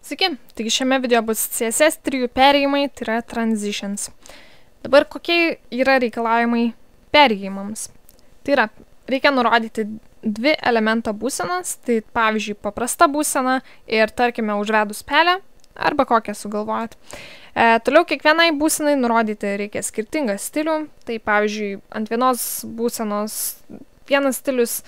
Sveiki, taigi šiame video bus CSS 3 perėjimai, tai yra transitions. Dabar kokie yra reikalavimai perėjimams? Tai yra, reikia nurodyti dvi elemento būsenas, tai pavyzdžiui paprasta būsena ir tarkime užvedus pelę, arba kokią sugalvojat. Toliau kiekvienai būsenai nurodyti reikia skirtingą stilių, tai pavyzdžiui ant vienos būsenos vienas stilius,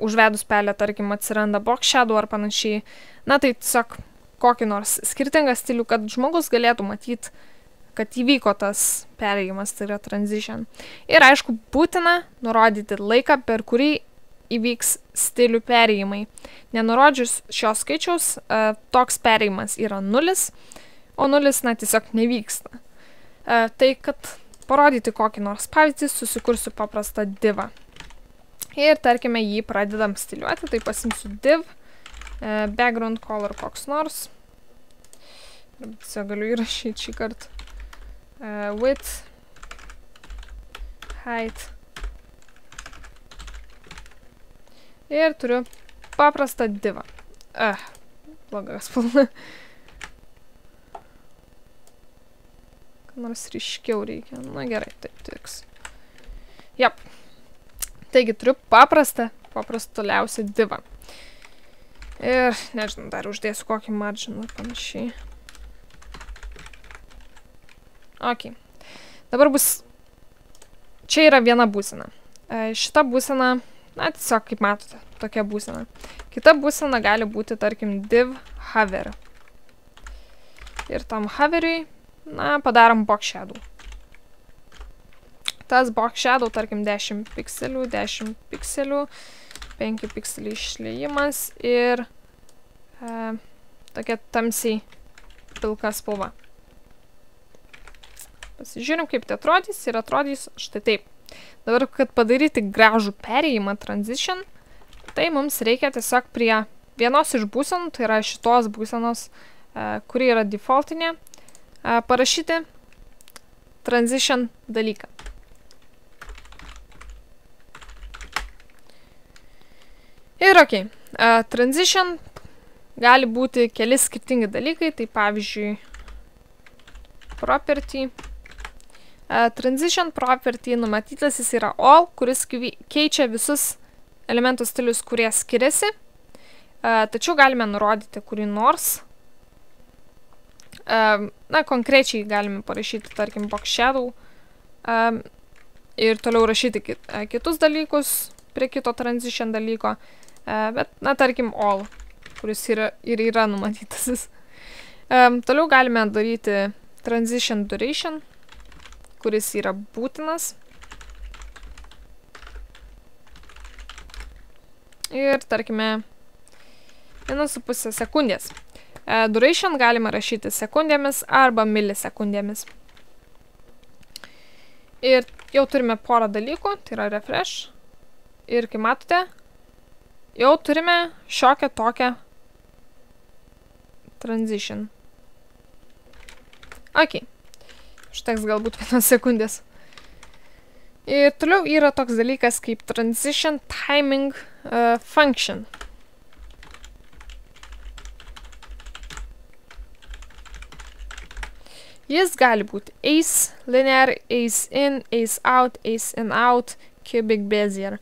užvedus pelę, tarkim, atsiranda box shadow ar panašiai. Na tai tiesiog kokį nors skirtingą stilių, kad žmogus galėtų matyti, kad įvyko tas perėjimas, tai yra transition. Ir aišku, būtina nurodyti laiką, per kurį įvyks stilių perėjimai. Nenurodžius šios skaičiaus, toks perėjimas yra 0, o 0 tiesiog nevyksta. Tai, kad parodyti kokį nors pavyzdį, susikursiu paprastą divą. Ir tarkime jį pradedam stiliuoti, tai pasimsiu div, background color koks nors. Tiesiog galiu įrašyti šį kartą. Width, height. Ir turiu paprastą divą. Bloga spalva. Ką nors ryškiau reikia. Na gerai, taip tiks. Jap. Taigi turiu paprastuliausią divą. Ir, nežinau, dar uždėsiu kokį marginą ir panašiai. Ok. Dabar bus... Čia yra viena būsena. Šita būsena, na, tiesiog kaip matote, tokia būsena. Kita būsena gali būti, tarkim, div hover. Ir tam hoveriui, na, padarom box shadow. Tas box shadow, tarkim, 10 pikselių, 10 pikselių, 5 pikselių išliejimas ir tokia tamsiai pilka spalva. Pasižiūrim, kaip tai atrodys ir atrodys štai taip. Dabar, kad padaryti gražų perėjimą transition, tai mums reikia tiesiog prie vienos iš būsenų, tai yra šitos būsenos, kuri yra defaultinė, parašyti transition dalyką. Ir ok, transition gali būti keli skirtingi dalykai, tai pavyzdžiui property. Transition property numatytas jis yra all, kuris keičia visus elementų stilius, kurie skiriasi, tačiau galime nurodyti kurį nors. Na, konkrečiai galime parašyti, tarkim, box shadow ir toliau rašyti kitus dalykus prie kito transition dalyko. Bet, na, tarkim, all, kuris ir yra numatytasis. Toliau galime daryti transition duration, kuris yra būtinas. Ir, tarkime, 1,5 sekundės. Duration galima rašyti sekundėmis arba milisekundėmis. Ir jau turime porą dalykų, tai yra refresh. Ir, kaip matote, jau turime šiokią tokią transition. Ok. Užteks galbūt 1 sekundės. Ir toliau yra toks dalykas kaip transition timing function. Jis gali būti ace, linear, ace in, ace out, ace in out, cubic bezier.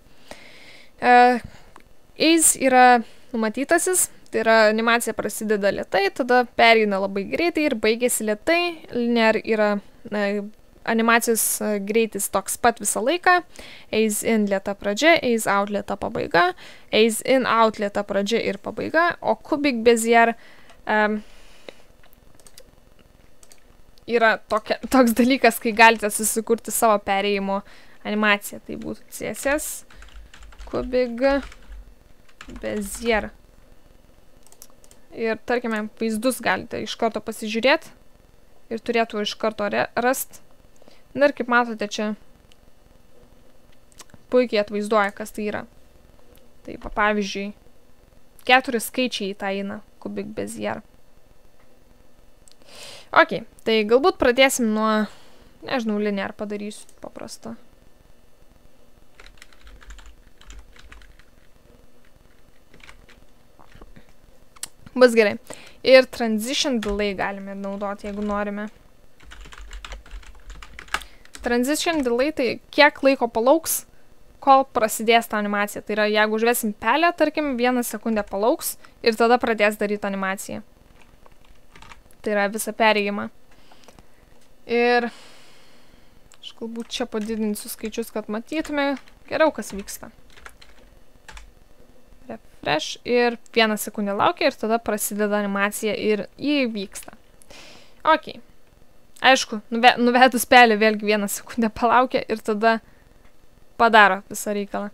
Ace yra numatytasis, tai yra animacija prasideda lėtai, tada pereina labai greitai ir baigėsi lėtai. Linear yra animacijos greitis toks pat visą laiką. Ace in lėta pradžia, ace out lėta pabaiga, ace in out lėta pradžia ir pabaiga, o cubic bezier yra toks dalykas, kai galite susikurti savo perėjimo animaciją. Tai būtų CSS cubic bezier. Ir, tarkime, vaizdus galite iš karto pasižiūrėti ir turėtų iš karto rast. Na ir kaip matote, čia puikiai atvaizduoja, kas tai yra. Tai, pavyzdžiui, 4 skaičiai į tą eina cubic bezier. Ok, tai galbūt pradėsim nuo, nežinau, linear padarysiu paprastą. Bus gerai. Ir transition delay galime naudoti, jeigu norime. Transition delay tai kiek laiko palauks, kol prasidės ta animacija. Tai yra, jeigu užvesim pelę, tarkim, 1 sekundę palauks ir tada pradės daryti animaciją. Tai yra visą perėjimą. Ir aš galbūt čia padidinsiu skaičius, kad matytume geriau, kas vyksta. Refresh ir 1 sekundę laukia ir tada prasideda animacija ir įvyksta. Ok. Aišku, nuvedus pelę vėlgi 1 sekundę palaukia ir tada padaro visą reikalą.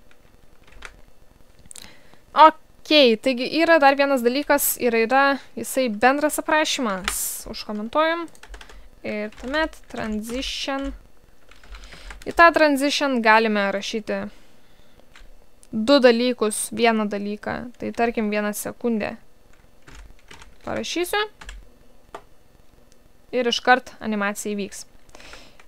Ok, taigi yra dar vienas dalykas ir yra jisai bendras aprašymas. Užkomentuojam. Ir tuomet transition. Į tą transition galime rašyti 2 dalykus, 1 dalyką. Tai tarkim 1 sekundę parašysiu. Ir iškart animacija įvyks.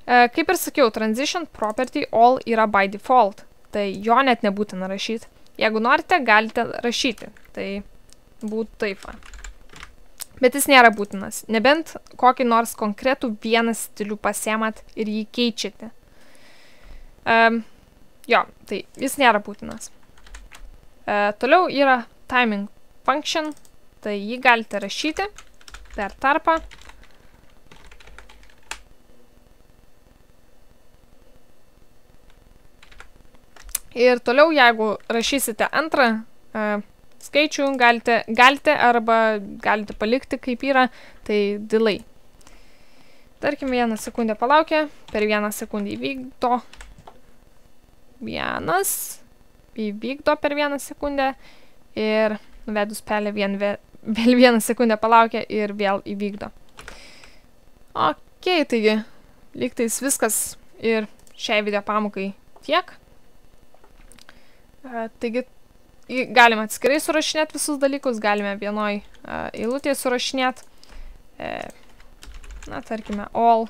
Kaip ir sakiau, transition property all yra by default. Tai jo net nebūtina rašyti. Jeigu norite, galite rašyti. Tai būtų taip. Bet jis nėra būtinas. Nebent kokį nors konkretų vieną stilių pasiemat ir jį keičiate. Jo, tai jis nėra būtinas. Toliau yra timing function. Tai jį galite rašyti per tarpą. Ir toliau, jeigu rašysite antrą skaičių, galite arba galite palikti kaip yra, tai delay. Tarkim, 1 sekundę palaukia, per 1 sekundę įvykdo. Įvykdo per 1 sekundę ir nuvedus pelę vėl 1 sekundę palaukia ir vėl įvykdo. Ok, taigi, lygtais viskas ir šiai video pamokai tiek. Taigi, galime atskirai surašinėti visus dalykus, galime vienoj eilutėje surašinėti. Na, tarkime, all.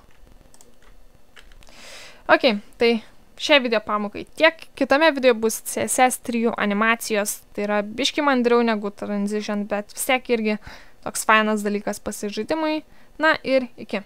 Ok, tai šiai video pamokai tiek. Kitame video bus CSS 3 animacijos. Tai yra biški mandriau negu transition, bet vis tiek irgi toks fainas dalykas pasižaidimui. Na ir iki.